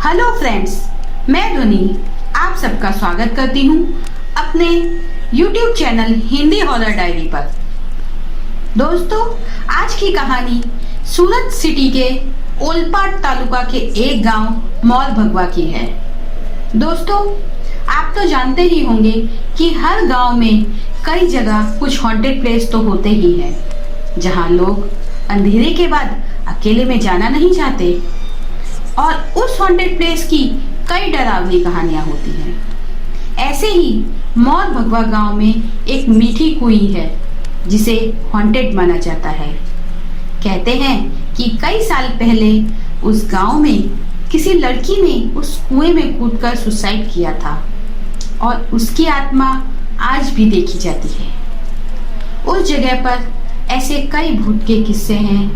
Hello friends, मैं ध्वनि आप सबका स्वागत करती हूँ अपने YouTube channel Hindi horror diary पर। दोस्तों, आज की कहानी सूरत सिटी के ओलपाड तालुका के एक गांव मौल भगवा की है। दोस्तों, आप तो जानते ही होंगे कि हर गांव में कई जगह कुछ हॉन्टेड प्लेस तो होते ही हैं, जहां लोग अंधेरे के बाद अकेले में जाना नहीं चाहते और उस हॉन्टेड प्लेस की कई डरावनी कहानियां होती हैं। ऐसे ही मौल भगवा गांव में एक मीठी कुई है जिसे हॉन्टेड माना जाता है। कहते हैं कि कई साल पहले उस गांव में किसी लड़की ने उस कुएं में कूदकर सुसाइड किया था और उसकी आत्मा आज भी देखी जाती है। उस जगह पर ऐसे कई भूत के किस्से हैं।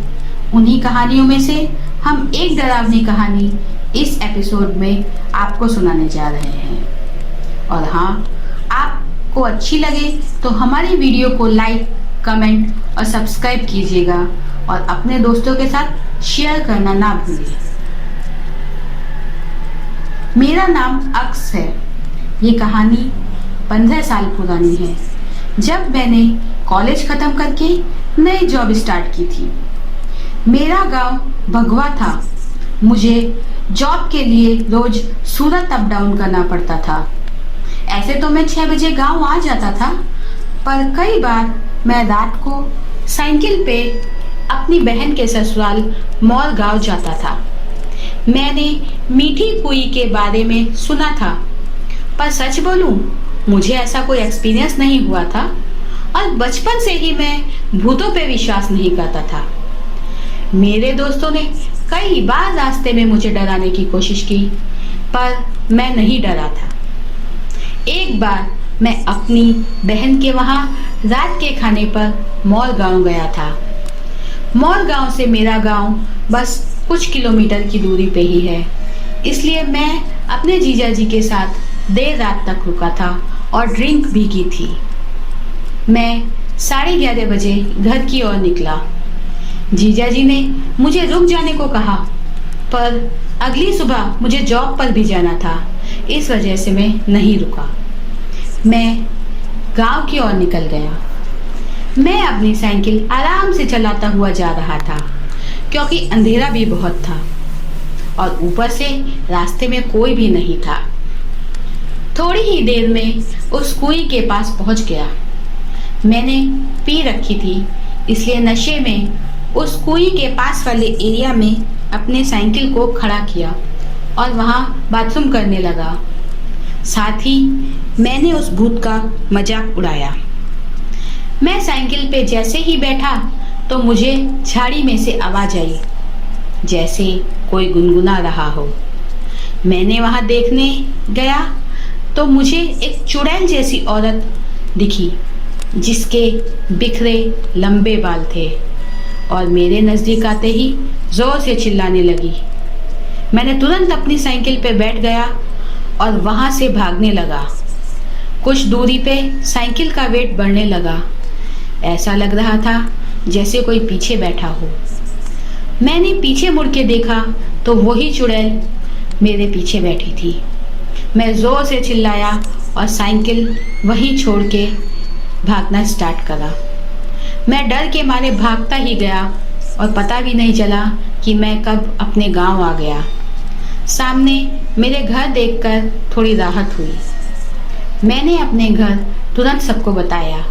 उन्हीं कहानियों में से हम एक डरावनी कहानी इस एपिसोड में आपको सुनाने जा रहे हैं। और हाँ, आपको अच्छी लगे तो हमारी वीडियो को लाइक, कमेंट और सब्सक्राइब कीजिएगा और अपने दोस्तों के साथ शेयर करना ना भूलिए। मेरा नाम अक्स है। ये कहानी 15 साल पुरानी है, जब मैंने कॉलेज खत्म करके नई जॉब स्टार्ट की थी। मेरा गांव भगवा था। मुझे जॉब के लिए रोज सूरत अप डाउन करना पड़ता था। ऐसे तो मैं 6 बजे गांव आ जाता था, पर कई बार मैं रात को साइकिल पे अपनी बहन के ससुराल मौल गांव जाता था। मैंने मीठी कुई के बारे में सुना था, पर सच बोलूं, मुझे ऐसा कोई एक्सपीरियंस नहीं हुआ था और बचपन से ही मैं भूतों पे विश्वास नहीं करता था। मेरे दोस्तों ने कई बार रास्ते में मुझे डराने की कोशिश की, पर मैं नहीं डरा था। एक बार मैं अपनी बहन के वहां रात के खाने पर मौल गांव गया था। मौल गांव से मेरा गांव बस कुछ किलोमीटर की दूरी पे ही है, इसलिए मैं अपने जीजा जी के साथ देर रात तक रुका था और ड्रिंक भी की थी। मैं 11:30 बजे घर की ओर निकला। जीजा जी ने मुझे रुक जाने को कहा, पर अगली सुबह मुझे जॉब पर भी जाना था, इस वजह से मैं नहीं रुका। मैं गांव की ओर निकल गया। मैं अपनी साइकिल आराम से चलाता हुआ जा रहा था, क्योंकि अंधेरा भी बहुत था और ऊपर से रास्ते में कोई भी नहीं था। थोड़ी ही देर में उस कुएं के पास पहुंच गया। मैंने पी रखी थी, इसलिए नशे में उस कुएं के पास वाले एरिया में अपने साइकिल को खड़ा किया और वहां बाथरूम करने लगा। साथ ही मैंने उस भूत का मजाक उड़ाया। मैं साइकिल पे जैसे ही बैठा तो मुझे झाड़ी में से आवाज आई, जैसे कोई गुनगुना रहा हो। मैंने वहां देखने गया तो मुझे एक चुड़ैल जैसी औरत दिखी, जिसके बिखरे लंबे बाल थे और मेरे नजदीक आते ही जोर से चिल्लाने लगी। मैंने तुरंत अपनी साइकिल पे बैठ गया और वहां से भागने लगा। कुछ दूरी पे साइकिल का वेट बढ़ने लगा। ऐसा लग रहा था जैसे कोई पीछे बैठा हो। मैंने पीछे मुड़ के देखा तो वही चुड़ैल मेरे पीछे बैठी थी। मैं जोर से चिल्लाया और साइकिल वहीं छोड़ के भागना स्टार्ट करा। मैं डर के मारे भागता ही गया और पता भी नहीं चला कि मैं कब अपने गांव आ गया। सामने मेरे घर देखकर थोड़ी राहत हुई। मैंने अपने घर तुरंत सबको बताया।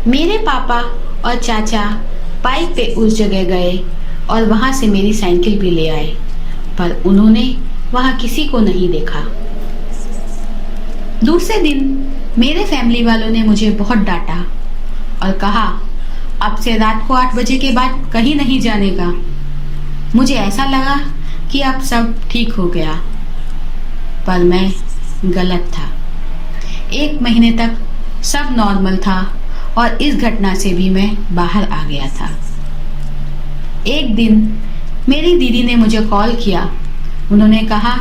मेरे पापा और चाचा बाइक पे उस जगह गए और वहां से मेरी साइकिल भी ले आए, पर उन्होंने वहां किसी को नहीं देखा। दूसरे दिन मेरे फैमिली वालों ने मुझे बहुत डांटा और कहा, अब से रात को 8 बजे के बाद कहीं नहीं जाने का। मुझे ऐसा लगा कि अब सब ठीक हो गया, पर मैं गलत था। 1 महीने तक सब नॉर्मल था और इस घटना से भी मैं बाहर आ गया था। एक दिन मेरी दीदी ने मुझे कॉल किया। उन्होंने कहा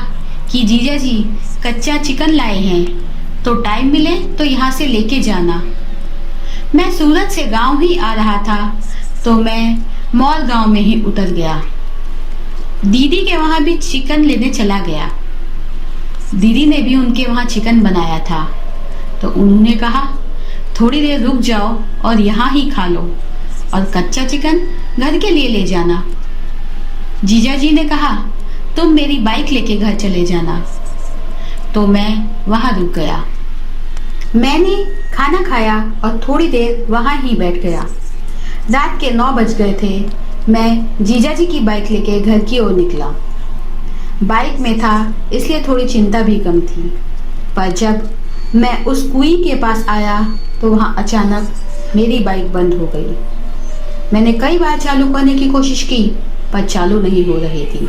कि जीजा जी कच्चा चिकन लाए हैं, तो टाइम मिले तो यहाँ से लेके जाना। मैं सूरत से गांव ही आ रहा था, तो मैं मौल गांव में ही उतर गया। दीदी के वहाँ भी चिकन लेने चला गया। दीदी ने भी उनके वहाँ चिकन बनाया था, तो उन्होंने कहा थोड़ी देर रुक जाओ और यहाँ ही खा लो और कच्चा चिकन घर के लिए ले जाना। जीजा जी ने कहा तुम मेरी बाइक लेके घर चले जाना। तो मैं वहाँ रुक गया। मैंने खाना खाया और थोड़ी देर वहाँ ही बैठ गया। रात के 9 बज गए थे। मैं जीजा जी की बाइक लेके घर की ओर निकला। बाइक में था इसलिए थोड़ी चिंता भी कम थी, पर जब मैं उस कुएं के पास आया तो वहाँ अचानक मेरी बाइक बंद हो गई। मैंने कई बार चालू करने की कोशिश की पर चालू नहीं हो रही थी।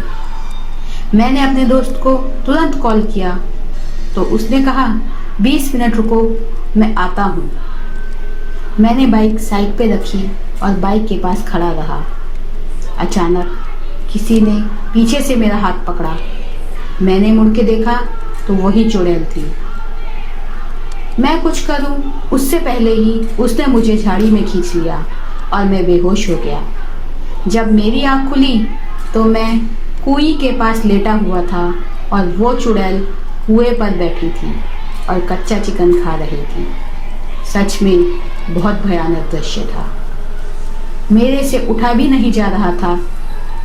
मैंने अपने दोस्त को तुरंत कॉल किया तो उसने कहा 20 मिनट रुको, मैं आता हूँ। मैंने बाइक साइड पे रखी और बाइक के पास खड़ा रहा। अचानक किसी ने पीछे से मेरा हाथ पकड़ा। मैंने मुड़ के देखा तो वही चुड़ैल थी। मैं कुछ करूं उससे पहले ही उसने मुझे झाड़ी में खींच लिया और मैं बेहोश हो गया। जब मेरी आँख खुली तो मैं कुएं के पास लेटा हुआ था और वो चुड़ैल कुएं पर बैठी थी और कच्चा चिकन खा रही थी। सच में बहुत भयानक दृश्य था। मेरे से उठा भी नहीं जा रहा था।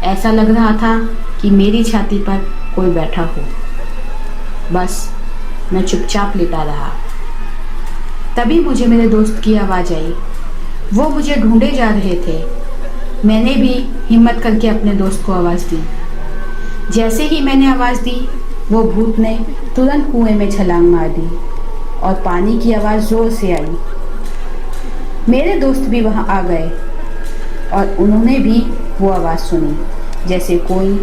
ऐसा लग रहा था कि मेरी छाती पर कोई बैठा हो। बस मैं चुपचाप लेटा रहा। तभी मुझे मेरे दोस्त की आवाज़ आई। वो मुझे ढूंढे जा रहे थे। मैंने भी हिम्मत करके अपने दोस्त को आवाज़ दी। जैसे ही मैंने आवाज़ दी वो भूत ने तुरंत कुएं में छलांग मार दी और पानी की आवाज़ ज़ोर से आई। मेरे दोस्त भी वहाँ आ गए और उन्होंने भी वो आवाज़ सुनी जैसे कोई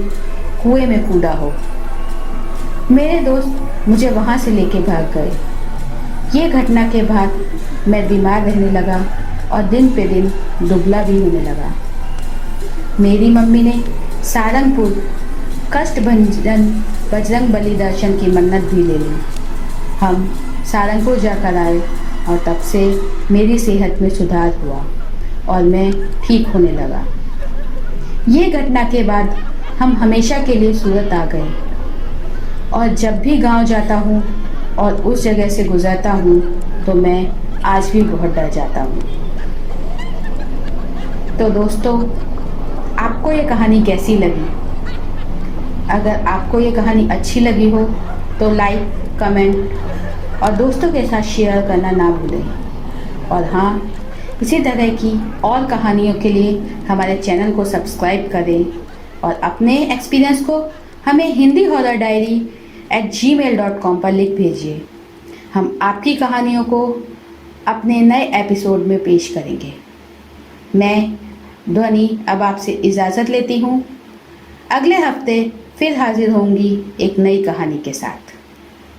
कुएं में कूदा हो। मेरे दोस्त मुझे वहाँ से लेके भाग गए। ये घटना के बाद मैं बीमार रहने लगा और दिन पे दिन दुबला भी होने लगा। मेरी मम्मी ने सारंगपुर कष्टभंजन बजरंग बली दर्शन की मन्नत भी ले ली। हम सारंगपुर जाकर आए और तब से मेरी सेहत में सुधार हुआ और मैं ठीक होने लगा। ये घटना के बाद हम हमेशा के लिए सूरत आ गए और जब भी गांव जाता हूँ और उस जगह से गुजरता हूँ तो मैं आज भी बहुत डर जाता हूँ। तो दोस्तों, आपको ये कहानी कैसी लगी? अगर आपको ये कहानी अच्छी लगी हो तो लाइक, कमेंट और दोस्तों के साथ शेयर करना ना भूलें। और हाँ, इसी तरह की और कहानियों के लिए हमारे चैनल को सब्सक्राइब करें और अपने एक्सपीरियंस को हमें हिंदी हॉरर डायरी @gmail.com पर लिख भेजिए। हम आपकी कहानियों को अपने नए एपिसोड में पेश करेंगे। मैं ध्वनि अब आपसे इजाज़त लेती हूँ। अगले हफ्ते फिर हाजिर होंगी एक नई कहानी के साथ।